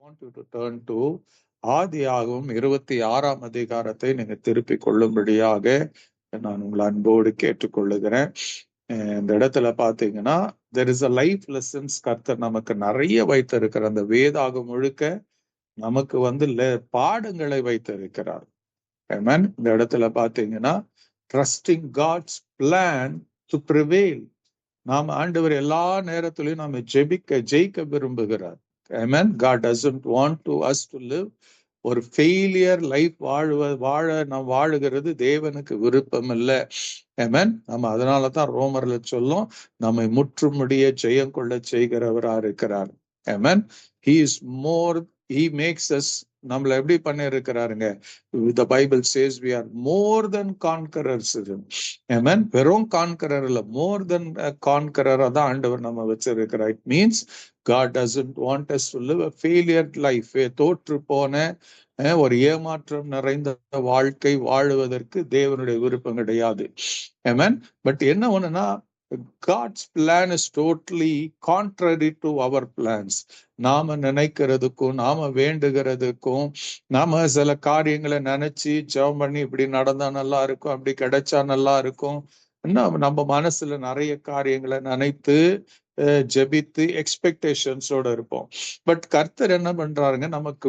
want you to turn to ஆதியாகமம் 26ஆம் அதிகாரத்தை நீங்க திருப்பிக் கொள்ளும்படியாக நான் உங்களை அன்போடு கேட்டுக்கொள்ளுகிறேன். இந்த இடத்துல பாத்தீங்கன்னா there is a life lessons கர்த்தர் நமக்கு நிறைய வைத்திருக்கிற அந்த வேதாகம் முழுக்க நமக்கு பாடங்களை வைத்திருக்கிறார். Amen. இந்த இடத்துல பாத்தீங்கன்னா trusting God's plan to prevail. நாம் ஆண்டவர் எல்லா நேரத்திலையும் நாம ஜெயிக்க விரும்புகிறார். Amen. God doesn't want us to live ஒரு ஃபெயிலியர் லைஃப் வாழ நாம் வாழுகிறது தேவனுக்கு விருப்பம் இல்லை. Amen. நம்ம அதனாலதான் ரோமர்ல சொல்லும் நம்மை முற்றுமுடிய ஜெயம் கொள்ள செய்கிறவரா இருக்கிறார். Amen. He makes us நம்மள எப்படி பண்ணி இருக்கிறாருங்க? The Bible says we are more than conquerors. Amen. வெறும் கான்கரர் இல்ல, more than a conqueror தான் ஆண்டவர் நம்ம வச்சிருக்கிறார். It means God doesn't want us to live a failure life. தோற்று போன ஒரு ஏமாற்றம் நிறைந்த வாழ்க்கை வாழுவதற்கு தேவனுடைய விருப்பம் கிடையாது. Amen. பட் என்ன ஒண்ணுன்னா God's plan is totally contrary to our plans. நாம நினைக்கிறதுக்கும் நாம வேண்டுகிறதுக்கும் நாம சில காரியங்களை நினைச்சு ஜெபம் பண்ணி இப்படி நடந்தா நல்லா இருக்கும், அப்படி கிடைச்சா நல்லா இருக்கும், நம்ம மனசுல நிறைய காரியங்களை நினைத்து ஜெபித்து எக்ஸ்பெக்டேஷன்ஸோட இருப்போம். பட் கர்த்தர் என்ன பண்றாருங்க? நமக்கு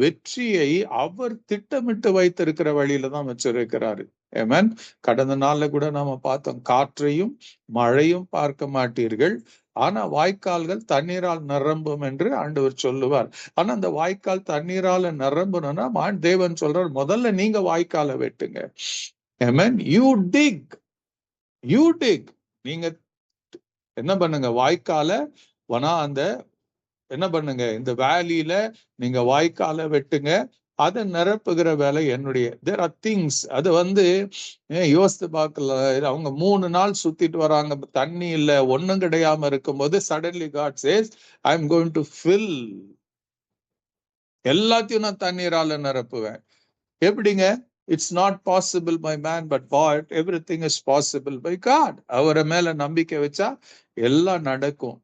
வெற்றியை அவர் திட்டமிட்டு வைத்திருக்கிற வழியில தான் வச்சிருக்கிறாரு. Amen. கடந்த நாள்ல கூட நாம பார்த்தோம், காற்றையும் மழையும் பார்க்க மாட்டீர்கள், ஆனா வாய்க்கால்கள் தண்ணீரால் நிரம்பும் என்று ஆண்டவர் சொல்லுவார். ஆனா அந்த வாய்க்கால் தண்ணீரால நிரம்பணும்னா தேவன் சொல்றார், முதல்ல நீங்க வாய்க்காலை வெட்டுங்க. Amen. You dig. நீங்க என்ன பண்ணுங்க? வாய்க்காலை என்ன பண்ணுங்க? இந்த வேலியில நீங்க வாய்க்காலை வெட்டுங்க, அதை நிரப்புகிற வேலை என்னுடைய. There are things. அது யோசித்து பார்க்கல. அவங்க 3 நாள் சுத்திட்டு வராங்க, தண்ணி இல்ல, ஒண்ணும் கிடையாம இருக்கும்போது suddenly God says I am going to fill. எல்லாத்தையும் நான் தண்ணீரால நிரப்புவேன். எப்படிங்க? It's not possible by man, but what? Everything is possible by God. அவரை மேல நம்பிக்கை வச்சா எல்லாம் நடக்கும்.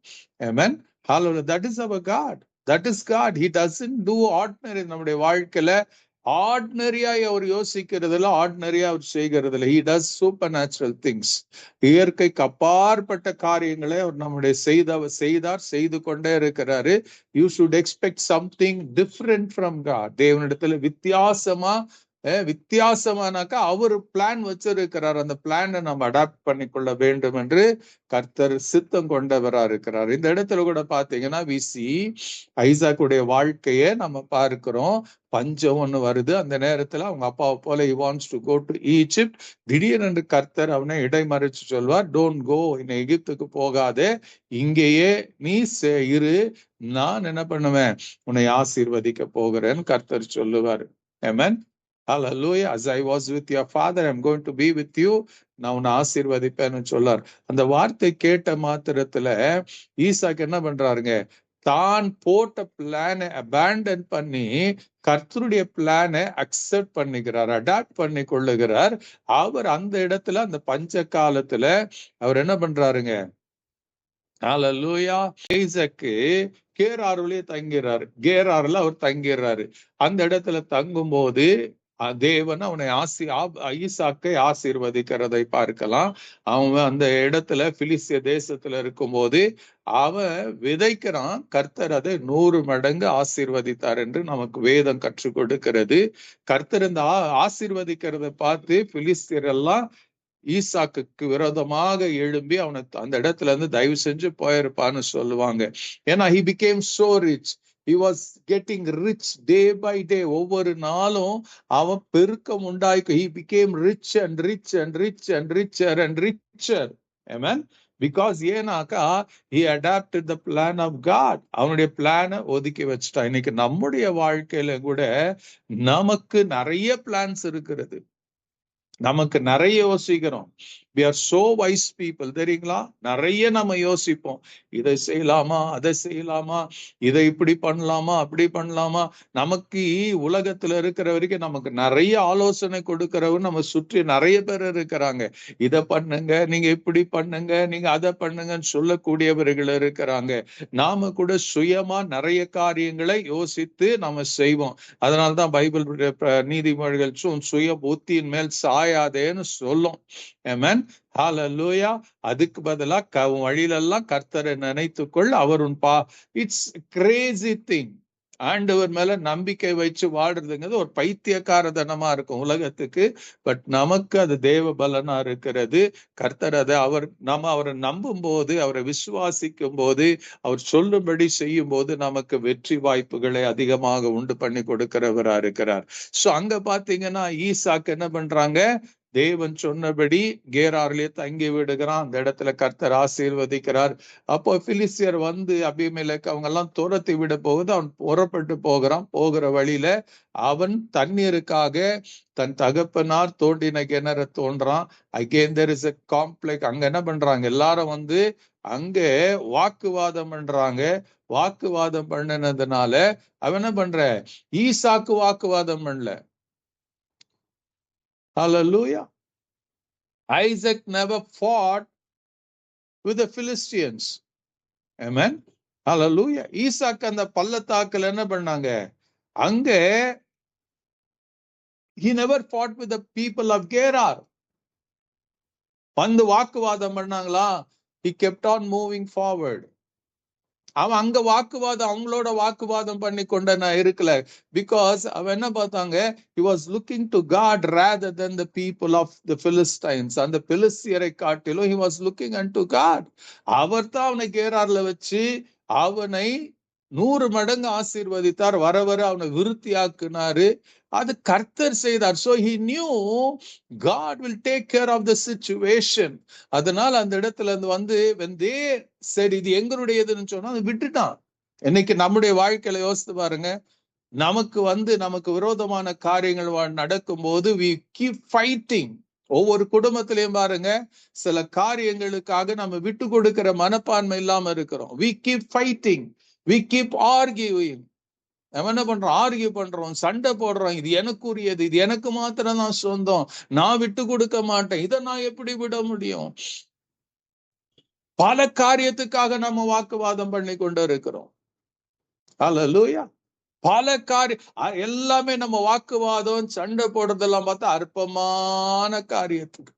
Amen. Hallelujah. That is our God. That is God. He doesn't do ordinary. நம்முடைய வாழ்க்கையில ஆர்டினரியா அவர் யோசிக்கிறது இல்லை, ஆர்டினரியா அவர் செய்கிறது இல்லை. He does supernatural things. இயற்கைக்கு அப்பாற்பட்ட காரியங்களை அவர் நம்முடைய செய்து கொண்டே இருக்கிறாரு. You should expect something different from God. தேவனிடத்துல வித்தியாசமானாக்கா அவர் பிளான் வச்சிருக்கிறார். அந்த பிளானை நம்ம அடாப்ட் பண்ணிக்கொள்ள வேண்டும் என்று கர்த்தர் சித்தம் கொண்டவரா இருக்கிறார். இந்த இடத்துல கூட பாத்தீங்கன்னா ஐசாக்குடைய வாழ்க்கைய நம்ம பார்க்கிறோம். பஞ்சம் ஒண்ணு வருது. அந்த நேரத்துல அவங்க அப்பாவை போல he wants to go to Egypt. திடீரென்று கர்த்தர் அவனை இடைமறிச்சு சொல்வார், டோன்ட் கோ, இன்னும் எகிப்துக்கு போகாதே, இங்கேயே நீ இரு, நான் என்ன பண்ணுவேன், உன்னை ஆசீர்வதிக்க போகிறேன்னு கர்த்தர் சொல்லுவார். Amen. Hallelujah. As I was with your father, I'm going to be with you. நான் உன்னை ஆசீர்வதிப்பேன்னு சொல்லார். அந்த வார்த்தை கேட்ட மாத்திரத்துல ஈசாக்கு என்ன பண்றாருங்க? தான் போட்ட பிளானை அபேண்டன் பண்ணி கர்த்தருடைய பிளானை அக்செப்ட் பண்ணிக்கிறார், அடாப்ட் பண்ணி கொள்ளுகிறார். அவர் அந்த இடத்துல அந்த பஞ்ச காலத்துல அவர் என்ன பண்றாருங்க? ஹல்லேலூயா. ஈசாக்கு கேராருலயே கேராருல அவர் தங்கிறாரு. அந்த இடத்துல தங்கும் போது தேவன் அவனை ஈசாக்கை ஆசீர்வதிக்கிறதை பார்க்கலாம். அவன் அந்த இடத்துல பிலிஸ்திய தேசத்துல இருக்கும்போது அவன் விதைக்கிறான், கர்த்தர் அதை 100 மடங்கு ஆசீர்வதித்தார் என்று நமக்கு வேதம் கற்றுக் கொடுக்கிறது. கர்த்தர் இந்த ஆசீர்வதிக்கிறத பார்த்து பிலிஸ்தியர் எல்லாம் ஈசாக்குக்கு விரோதமாக எழும்பி அவனை அந்த இடத்துல இருந்து தயவு செஞ்சு போயிருப்பான்னு சொல்லுவாங்க. ஏன்னா he became so rich. He was getting rich day by day. ஒவ்வொரு நாளும் அவன் பெருக்கம் உண்டாய்க்கு. He became rich and rich and rich and richer and richer. Amen. Because ஏனாக்கா he adapted the plan of God. அவனுடைய பிளானை ஒதுக்கி வச்சுட்டான். இன்னைக்கு நம்முடைய வாழ்க்கையில கூட நமக்கு நிறைய பிளான்ஸ் இருக்கிறது, நமக்கு நிறைய யோசிக்கிறோம். we are so wise people, தெரியுங்களா? நிறைய நம்ம யோசிப்போம், இதை செய்யலாமா, அதை செய்யலாமா, இதை இப்படி பண்ணலாமா, அப்படி பண்ணலாமா. நமக்கு உலகத்துல இருக்கிற வரைக்கும் நமக்கு நிறைய ஆலோசனை கொடுக்கிறவங்க நம்ம சுற்றி நிறைய பேர் இருக்கிறாங்க. இதை பண்ணுங்க, நீங்க இப்படி பண்ணுங்க, நீங்க அதை பண்ணுங்கன்னு சொல்லக்கூடியவர்கள் இருக்கிறாங்க. நாம கூட சுயமா நிறைய காரியங்களை யோசித்து நாம செய்வோம். அதனால்தான் பைபிள் நீதிமொழிகள் சுய புத்தியின் மேல் சாயாதேன்னு சொல்லும். ஆமென், ஹalleluya. அதுக்கு பதிலா வழியிலெல்லாம் கர்த்தரை நினைத்துக்கொள், அவர் உன் இட்ஸ் கிரேசி திங். ஆண்டவர் மேல நம்பிக்கை வச்சு வாடுறதுங்கிறது ஒரு பைத்தியக்காரத்தனமா இருக்கும் உலகத்துக்கு. பட் நமக்கு அது தேவ பலனா இருக்கிறது. கர்த்தர் அதை அவரை நம்பும் போது, அவரை விசுவாசிக்கும் போது, அவர் சொல்லும்படி செய்யும் போது நமக்கு வெற்றி வாய்ப்புகளை அதிகமாக உண்டு பண்ணி கொடுக்கிறவரா இருக்கிறார். சோ அங்க பாத்தீங்கன்னா ஈசாக்கு என்ன பண்றாங்க, தேவன் சொன்னபடி கேராரிலே தங்கி விடுகிறான். அந்த இடத்துல கர்த்தர் ஆசீர்வதிக்கிறார். அப்போ பிலிஸ்தியர் வந்து அபிமெலேக்கு அவங்க எல்லாம் துரத்தி விட போகுது. அவன் புறப்பட்டு போகிறான். போகிற வழியில அவன் தண்ணீருக்காக தன் தகப்பனார் தோண்டின கிணற தோன்றான். Again there is a complex. அங்க என்ன பண்றாங்க, எல்லாரும் வந்து அங்க வாக்குவாதம் பண்றாங்க. வாக்குவாதம் பண்ணினதுனால அவன் என்ன பண்ற, ஈசாக்கு வாக்குவாதம் பண்ணல. Hallelujah. Isaac never fought with the Philistines. Amen. Hallelujah. ஈசாக்கு அந்த பள்ளத்தாக்குல என்ன பண்ணாங்க, அங்க he never fought with the people of Gerar. வந்து வாக்குவாதம் பண்ணாங்களா? He kept on moving forward. அவன் அங்க வாக்குவாதம், அவங்களோட வாக்குவாதம் பண்ணி கொண்ட நான் இருக்கல. பிகாஸ் அவன் என்ன பார்த்தாங்க, he was looking to God rather than the people of the Philistines. அந்த பிலிஸ்தியரை காட்டிலும் he was looking unto God. அவர் தான் அவனை கேரார்ல வச்சு அவனை 100 மடங்கு ஆசீர்வதித்தார். வர வர அவனை விருத்தியாக்குனாரு. அது கர்த்தர் செய்தார். So he knew God will take care of the situation. அதனால அந்த இடத்துல வந்து when they said இது எங்களுடையதுன்னு சொன்னா அது விட்டுட்டான். இன்னைக்கு நம்முடைய வாழ்க்கையில யோசித்து பாருங்க, நமக்கு விரோதமான காரியங்கள் நடக்கும் போது we keep fighting. ஒவ்வொரு குடும்பத்திலையும் பாருங்க, சில காரியங்களுக்காக நம்ம விட்டு கொடுக்கிற மனப்பான்மை இல்லாம இருக்கிறோம். we keep fighting, we keep arguing. நம்ம என்ன பண்றோம், ஆர்கியூ பண்றோம், சண்டை போடுறோம். இது எனக்குரியது, இது எனக்கு மாத்திரம் தான் சொந்தம், நான் விட்டு கொடுக்க மாட்டேன், இதை நான் எப்படி விட முடியும்? பல காரியத்துக்காக நம்ம வாக்குவாதம் பண்ணி கொண்டு இருக்கிறோம். ஹல்லேலூயா. பல காரியம் எல்லாமே நம்ம வாக்குவாதம் சண்டை போடுறதெல்லாம் பார்த்தா அற்பமான காரியத்துக்கு,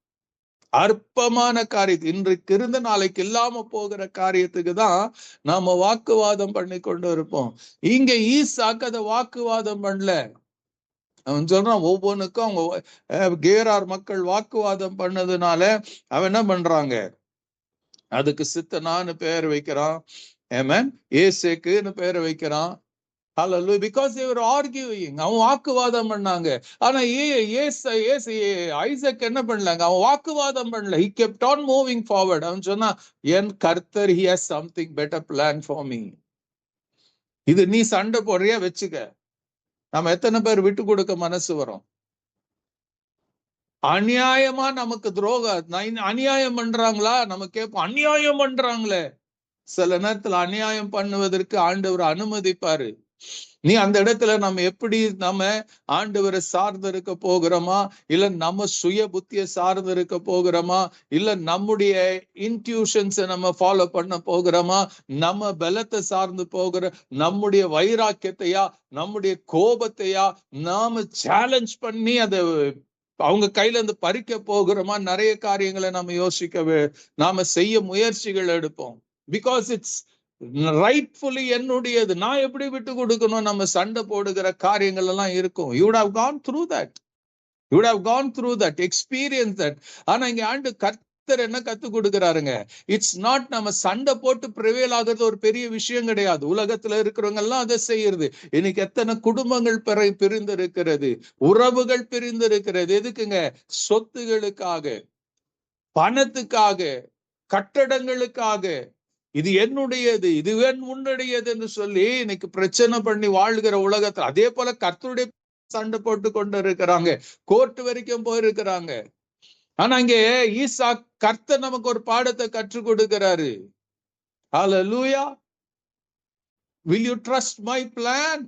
இன்றைக்கு இருந்து நாளைக்கு இல்லாம போகிற காரியத்துக்கு தான் நாம வாக்குவாதம் பண்ணி கொண்டு இருப்போம். இங்க ஈசாக்கு அதை வாக்குவாதம் பண்ணல. அவன் சொல்றான், ஒவ்வொன்றுக்கும் அவங்க கேரார் மக்கள் வாக்குவாதம் பண்ணதுனால அவன் என்ன பண்றாங்க, அதுக்கு சித்தனான்னு பெயர் வைக்கிறான். ஆமென். ஏசேக்குன்னு பெயர் வைக்கிறான். Hallelujah. Because they were arguing. அவன் வாக்குவாதம் பண்ணாங்க. ஆனா ஐசக் என்ன பண்ணலாங்க, அவன் வாக்குவாதம் பண்ணல. He kept on moving forward. அவன் சொன்னா, என் கர்த்தர் he has something better plan for me. இது நீ சண்டை போடுறியா வச்சுக்க. நம்ம எத்தனை பேர் விட்டு கொடுக்க மனசு வரும்? அநியாயமா நமக்கு அநியாயம் பண்றாங்களா, நம்ம கேட்போம், அநியாயம் பண்றாங்களே. சில நேரத்துல அநியாயம் பண்ணுவதற்கு ஆண்டவர் அனுமதிப்பாரு. நீ அந்த இடத்துல நம்ம எப்படி நம்ம ஆண்டவரை சார்ந்து இருக்க போகிறோமா, இல்ல நம்ம சுய புத்தியை சார்ந்து இருக்க போகிறோமா, இல்ல நம்முடைய இன்ட்யூஷன்ஸை நம்ம ஃபாலோ பண்ண போகிறோமா, நம்ம பலத்தை சார்ந்து போகிற நம்முடைய வைராக்கியத்தையா, நம்முடைய கோபத்தையா நாம சேலஞ்ச் பண்ணி அதை அவங்க கையில இருந்து பறிக்க போகிறோமா? நிறைய காரியங்களை நம்ம நாம செய்ய முயற்சிகள் எடுப்போம். பிகாஸ் இட்ஸ் ரைட்ஃபுல்லி என்னுடையது, நான் எப்படி விட்டு கொடுக்கணும், நம்ம சண்டை போடுகிற காரியங்கள் எல்லாம் இருக்கும். You would have gone through that. You would have gone through that, experience that. ஆனா இங்க ஆண்டு கர்த்தர் என்ன கத்து கொடுக்கிறாருங்க, இட்ஸ் நாட் நம்ம சண்டை போட்டு பிரிவேல் ஆகிறது ஒரு பெரிய விஷயம் கிடையாது. உலகத்துல இருக்கிறவங்க எல்லாம் அதை செய்யறது. இன்னைக்கு எத்தனை குடும்பங்கள் பிரிந்து இருக்கிறது, உறவுகள் பிரிந்து இருக்கிறது. எதுக்குங்க? சொத்துகளுக்காக, பணத்துக்காக, கட்டடங்களுக்காக. இது என்னுடையது, இது உன்னுடையது என்று சொல்லி இன்னைக்கு பிரச்சனை பண்ணி வாழ்கிற உலகத்துல அதே போல கர்த்தருடைய சண்டை போட்டு கொண்டு இருக்கிறாங்க. கோர்ட் வரைக்கும் போயிருக்கிறாங்க. ஆனா இங்கே ஈசாக் கர்த்தர் நமக்கு ஒரு பாடத்தை கற்றுக் கொடுக்கிறாரு. ஹல்லேலூயா. Will you trust my plan?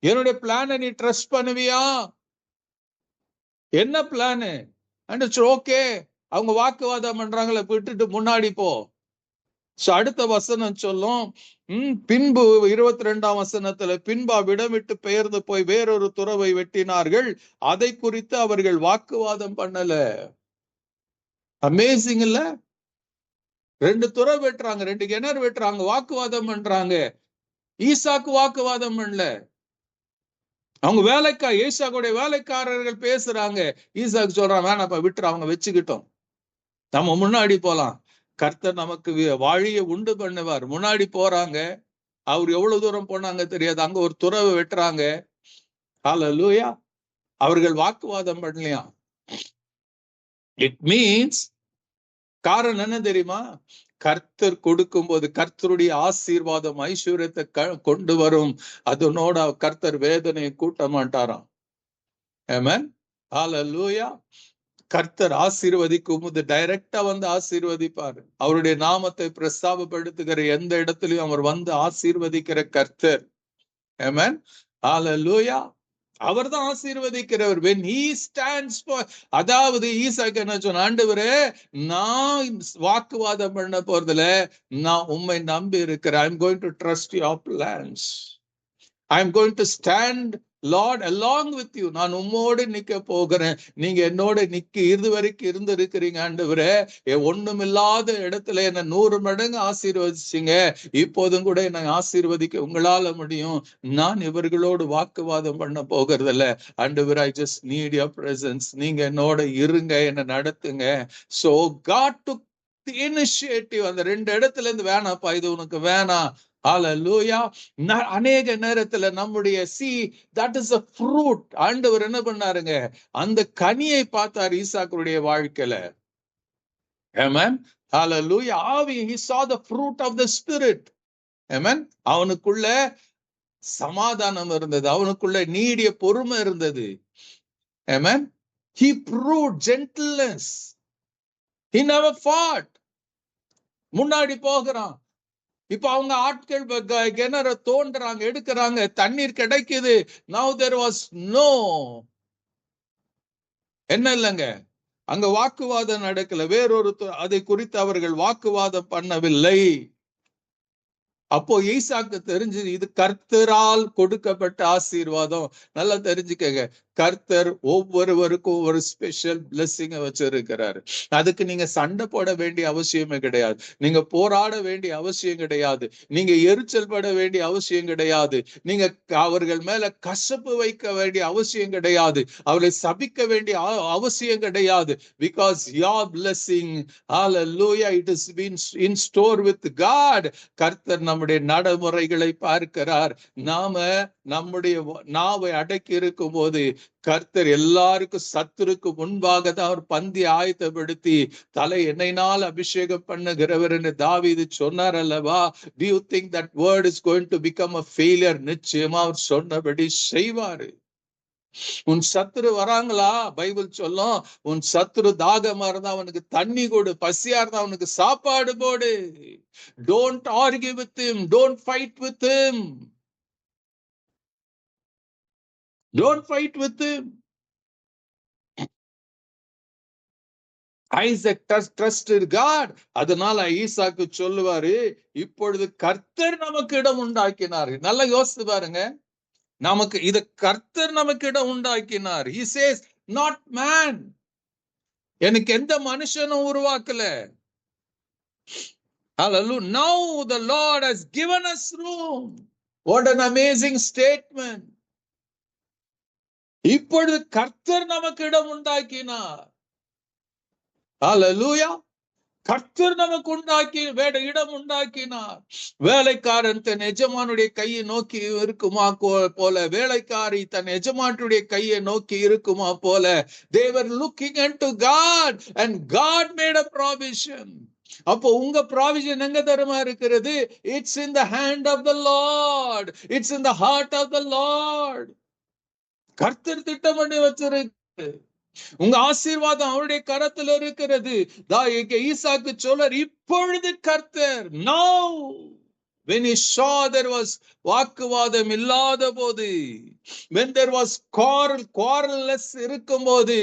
என்னுடைய பிளானை நீ ட்ரஸ்ட் பண்ணுவியா? என்ன பிளானு? ஓகே, அவங்க வாக்குவாதம் பண்றாங்களே, விட்டுட்டு முன்னாடி போ. அடுத்த வசனம் சொல்லும், பின்பு 22ஆம் வசனத்துல, பின்பு அவ்விடம் விட்டு பெயர்ந்து போய் வேறொரு துறவை வெட்டினார்கள், அதை குறித்து அவர்கள் வாக்குவாதம் பண்ணல. அமேசிங் இல்ல? 2 துறை வெட்டுறாங்க, 2 கிணறு வெட்டுறாங்க, வாக்குவாதம் பண்றாங்க. ஈசாக்கு வாக்குவாதம் பண்ணல. அவங்க ஈசாக்குடைய வேலைக்காரர்கள் பேசுறாங்க. ஈசாக்கு சொல்றான், வேணாப்பா விட்டுற, அவங்க வச்சுக்கிட்டோம், நம்ம முன்னாடி போலாம், கர்த்தர் நமக்கு வழியை உண்டு பண்ணுவார். முன்னாடி போறாங்க. அவர் எவ்வளவு தூரம் போனாங்க தெரியாது, அங்க ஒரு துறவை வெட்டுறாங்க. ஹல்லேலூயா. அவர்கள் வாக்குவாதம் பண்ணலையா? இட் மீன்ஸ், காரணம் என்ன தெரியுமா? கர்த்தர் கொடுக்கும் போது கர்த்தருடைய ஆசீர்வாதம் ஐஸ்வர்யத்தை கொண்டு வரும். அதனோட கர்த்தர் வேதனையை கூட்ட மாட்டாராம். ஆமென். ஹல்லேலூயா. கர்த்தர் ஆசீர்வதிக்கும் போது டைரக்டா வந்து ஆசீர்வதிப்பார். அவருடைய நாமத்தை பிரஸ்தாபப்படுத்துகிற எந்த இடத்திலையும் அவர் வந்து ஆசீர்வதிக்கிற கர்த்தர். ஆமென். ஹல்லேலூயா. அவர் தான் ஆசீர்வதிக்கிறவர். when he stands for, அதாவது ஈசாக்கு என்ன சொன்ன, ஆண்டவரே நான் வாக்குவாதம் பண்ண போறதுல, நான் உம்மை நம்பி இருக்கிறேன். I'm going to trust your plans. I'm going to stand, Lord, along with you. நான் உம்மோடு நிக்க போகிறேன். நீங்க என்னோட இதுவரைக்கும் இருந்திருக்கிறீங்க ஆண்டவரே. ஒண்ணுமில்லாத இடத்துல என்ன 100 மடங்கு ஆசீர்வதிச்சீங்க. இப்போதும் கூட என்னை ஆசீர்வதிக்க உங்களால முடியும். நான் இவர்களோடு வாக்குவாதம் பண்ண போகிறதில்ல. ஆண்டவரே, I just need your presence. நீங்க என்னோட இருங்க, என்ன நடத்துங்க. So God took the initiative. அந்த 2 இடத்துல இருந்து, வேணாப்பா, இது உனக்கு வேணாம். ஹல்லேலூயா. அநேக நேரத்துல நம்முடைய that is a fruit. ஆண்டவர் என்ன பண்ணாருங்க, அந்த கனியை பார்த்தார் ஈசாக்குடைய வாழ்க்கையில. ஆமென். ஹல்லேலூயா. he saw the fruit of the spirit. ஆமென். அவனுக்குள்ள சமாதானம் இருந்தது, அவனுக்குள்ள நீடிய பொறுமை இருந்தது. ஆமென். he proved gentleness. he never fought. முன்னாடி போகிறான். இப்ப அவங்க ஆட்கள் கிணற தோன்றாங்க, எடுக்கிறாங்க, தண்ணீர் கிடைக்குது. now there was no, என்ன இல்லைங்க, அங்க வாக்குவாதம் நடக்கல. வேறொரு அதை குறித்து அவர்கள் வாக்குவாதம் பண்ணவில்லை. அப்போ ஈசாக்கு தெரிஞ்சது, இது கர்த்தரால் கொடுக்கப்பட்ட ஆசீர்வாதம். நல்லா தெரிஞ்சுக்கங்க, கர்த்தர் ஒவ்வொருவருக்கும் ஒரு ஸ்பெஷல் பிளெஸிங் வச்சிருக்கிறாரு. அதுக்கு நீங்க சண்டை போட வேண்டிய அவசியமே கிடையாது, நீங்க போராட வேண்டிய அவசியம் கிடையாது, நீங்க எரிச்சல் பட வேண்டிய அவசியம் கிடையாது, நீங்க அவர்கள் மேல கசப்பு வைக்க வேண்டிய அவசியம் கிடையாது, அவர்களை சபிக்க வேண்டிய அவசியம் கிடையாது. Because your blessing, hallelujah, it has been in store with God. கர்த்தர் நம்முடைய நடைமுறைகளை பார்க்கிறார். நாம நம்முடைய நாவை அடக்கி இருக்கும் போது கர்த்தர் எல்லாருக்கும் சத்துருக்கு முன்பாக தான் அவர் பந்தி ஆயத்தப்படுத்தி தலை எண்ணெயினால் அபிஷேகம் பண்ணுகிறவர் என்று தாவீது சொன்னார் அல்லவா? Do you think that word is going to become a failure? நிச்சயமா அவர் சொன்னபடி செய்வாரு. உன் சத்துரு வராங்களா? பைபிள் சொல்லும், உன் சத்துரு தாகமா இருந்தா அவனுக்கு தண்ணி கொடு, பசியா இருந்தா அவனுக்கு சாப்பாடு போடு. Don't argue with him, don't fight with him, don't fight with him. Isaac trusted God. அதனால ஈசாக்கு சொல்லுவாரு, இப்பொழுது கர்த்தர் நமக்கு இடம் உண்டாக்கினார். நல்லா யோசித்து பாருங்க, நமக்கு இது கர்த்தர் நமக்கு இடம் உண்டாக்கினார். He says, not man. எனக்கு எந்த மனுஷனும் உருவாக்கல. Hallelujah. Now the Lord has given us room. What an amazing statement. இப்பொழுது கர்த்தர் நமக்கு இடம் உண்டாக்கினார். Hallelujah. கர்த்தர் நமக்கு இடம் உண்டாக்கினார். வேலைக்காரன் தன் எஜமானுடைய கையை நோக்கி இருக்குமா போல, வேலைக்காரி தன் எஜமானுடைய கையை நோக்கி இருக்குமா போல, they were looking unto God and God made a provision. அப்போ உங்க ப்ராவிஷன் எங்க தரமா இருக்கிறது? It's in the hand of the Lord. It's in the heart of the Lord. கர்த்தர் திட்டம் பண்ணி வச்சிருக்கு. உங்க ஆசீர்வாதம் அவருடைய கரத்துல இருக்கிறது. ஈசாக்கு சொல்றார், இப்பொழுது கர்த்தர், now when he saw there was வாக்குவாதம் இல்லாத போது, when there was quarrelless இருக்கும் போது,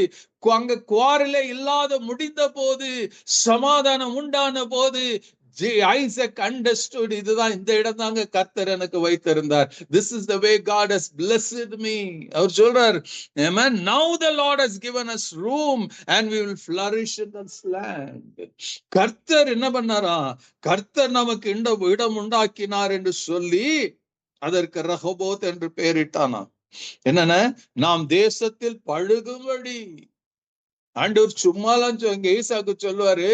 அங்க குவாரலே இல்லாத முடிந்த போது, சமாதானம் உண்டான போது, ஐசக் understood, இதுதான் இந்த இடம் தாங்க கர்த்தர் எனக்கு வைத்திருந்தார். This is the way God has blessed me. அவர் சொல்றார், amen, now the Lord has given us room and we will flourish in this land. கர்த்தர் என்ன பண்ணாரா? கர்த்தர் நமக்கு இடம் உண்டாக்கினார் என்று சொல்லி அதற்கு ரஹோபோத் என்று பெயரிட்டானா. என்னன்னா, நாம் தேசத்தில் பழுகும்படி. ஆண்டவர் சும்மாலாம் இங்க ஈசாக்கு சொல்லுவாரு,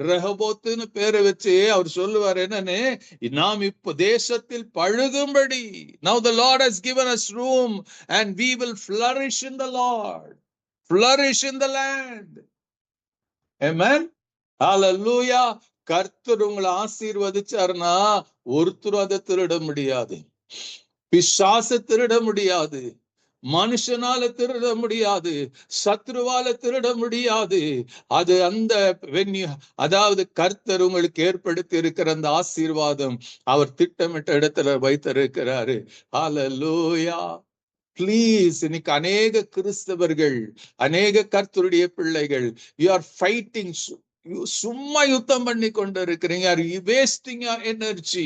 ரெஹோபோத்துன்னு பேரை வச்சு அவர் சொல்லுவாரு என்னன்னு, நாம் இப்ப தேசத்தில் பழுகும்படி. Now the Lord has given us room and we will flourish in the Lord, flourish in the land. Amen. Hallelujah. கர்த்தர் உங்களை ஆசீர்வதிச்சாருன்னா ஒருத்தரும் அதை திருட முடியாது. பிசாசு திருட முடியாது, மனுஷனால திருட முடியாது, சத்ருவால திருட முடியாது. அது அந்த அதாவது கர்த்தர் உங்களுக்கு ஏற்படுத்தி இருக்கிற அந்த ஆசீர்வாதம் அவர் திட்டமிட்ட இடத்துல வைத்திருக்கிறாரு. ஹல்லேலூயா. பிளீஸ், இன்னைக்கு அநேக கிறிஸ்தவர்கள், அநேக கர்த்தருடைய பிள்ளைகள், யூ ஆர் ஃபைட்டிங், சும்மா யுத்தம் பண்ணி கொண்டு இருக்கிறீங்க. Wasting energy.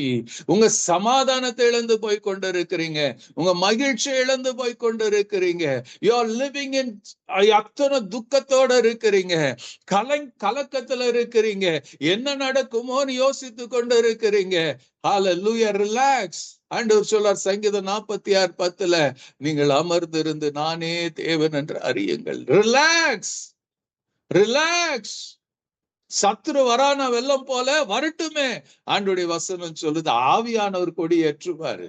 உங்க சமாதானத்தை இழந்து போய் கொண்டு இருக்கிறீங்க, உங்க மகிழ்ச்சியை இழந்து போய் கொண்டு இருக்கிறீங்க. யூ ஆர் லிவிங் இன், அத்தனை துக்கத்தோட இருக்கிறீங்க, கலக்கத்துல இருக்கிறீங்க, என்ன நடக்குமோன்னு யோசித்து கொண்டு இருக்கிறீங்க. ஹல்லேலூயா. ரிலாக்ஸ். ஆண்டவர் சொல்றார் சங்கீதம் 46:10, நீங்கள் அமர்ந்திருந்து நானே தேவன் என்று அறியுங்கள். Relax, relax. சத்ரு வரான வெள்ளம் போல வரட்டுமே. ஆண்டவருடைய வசனம் சொல்லுது, ஆவியானவர் கொடி ஏற்றுவாரு.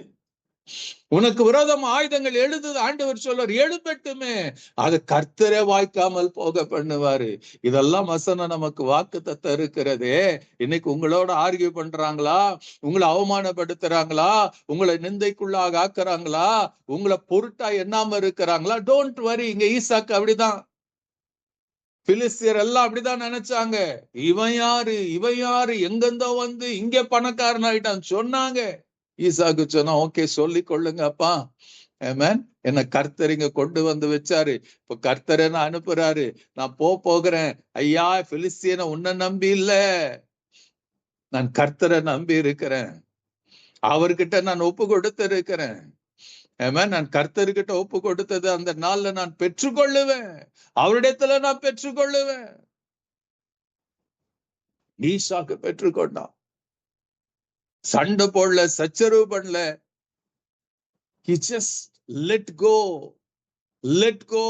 உனக்கு விரோதம் ஆயுதங்கள் எழுதுது, ஆண்டவர் சொல்றார் எழுப்பட்டுமே. அது கர்த்தரே வாய்க்காமல் போக பண்ணுவாரு. இதெல்லாம் வசனம் நமக்கு வாக்குத்தத்தம் இருக்கிறதே. இன்னைக்கு உங்களோட ஆர்கியூ பண்றாங்களா, உங்களை அவமானப்படுத்துறாங்களா, உங்களை நிந்தைக்குள்ளாக ஆக்குறாங்களா, உங்களை பொருட்டா எண்ணாம இருக்கிறாங்களா, டோன்ட் வரி. இங்க ஈசாக்கு அப்படிதான், பிலிஸ்தியர் எல்லாம் அப்படிதான் நினைச்சாங்க. இவன் யாரு எங்கிருந்தோ வந்து இங்க பணக்காரன் ஆயிட்டான் சொன்னாங்க. ஈசாக்கு சொன்னா, ஓகே சொல்லிக் கொள்ளுங்க அப்பா. ஆமென். என்ன கர்த்தர் இங்க கொண்டு வந்து வச்சாரு, இப்ப கர்த்தர் என்ன அனுப்புறாரு, நான் போகிறேன். ஐயா, பிலிஸ்தியனை உன்னை நம்பி இல்ல, நான் கர்த்தரை நம்பி இருக்கிறேன். அவர்கிட்ட நான் ஒப்பு கொடுத்து இருக்கிறேன். நான் கர்த்தர்கிட்ட ஒப்பு கொடுத்தது அந்த நாள்ல நான் பெற்றுக்கொள்ளுவேன், அவரிடத்துல நான் பெற்றுக்கொள்ளுவேன். ஈசாக்கு பெற்றுக்கொண்டான். சண்டை போடல, சச்சரவு பண்ணல. He just let go, let go.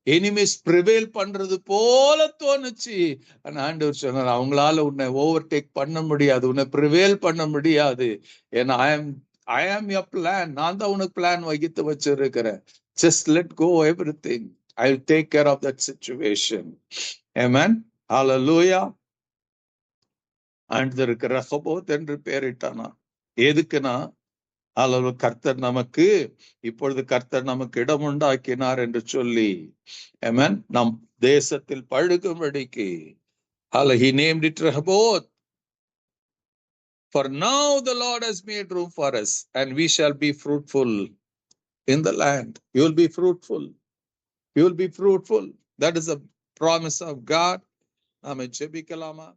Enemies prevail பண்றது போல தோணுச்சு. ஆண்டவர் சொன்னார், அவங்களால உன்னை ஓவர்டேக் பண்ண முடியாது, உன்னை ப்ரிவேல் பண்ண முடியாது. ஏன்னா I am your plan. நான் தான் உனக்கு பிளான் வகித்து வச்சிருக்கிறேன். Just let go everything. I'll take care of that situation. Amen. Hallelujah. ஆண்டவருக்கு ரெஹோபோத் என்று பெயரிட்டானா. எதுக்குன்னா, அல்லது கர்த்தர் நமக்கு இப்பொழுது கர்த்தர் நமக்கு இடம் உண்டாக்கினார் என்று சொல்லி, amen, நம் தேசத்தில் பழுகும்படிக்கு. He named it Rehoboth. For now the Lord has made room for us and we shall be fruitful in the land. You will be fruitful. You will be fruitful. That is a promise of God. Amen. ஜெபிக்கலாமா?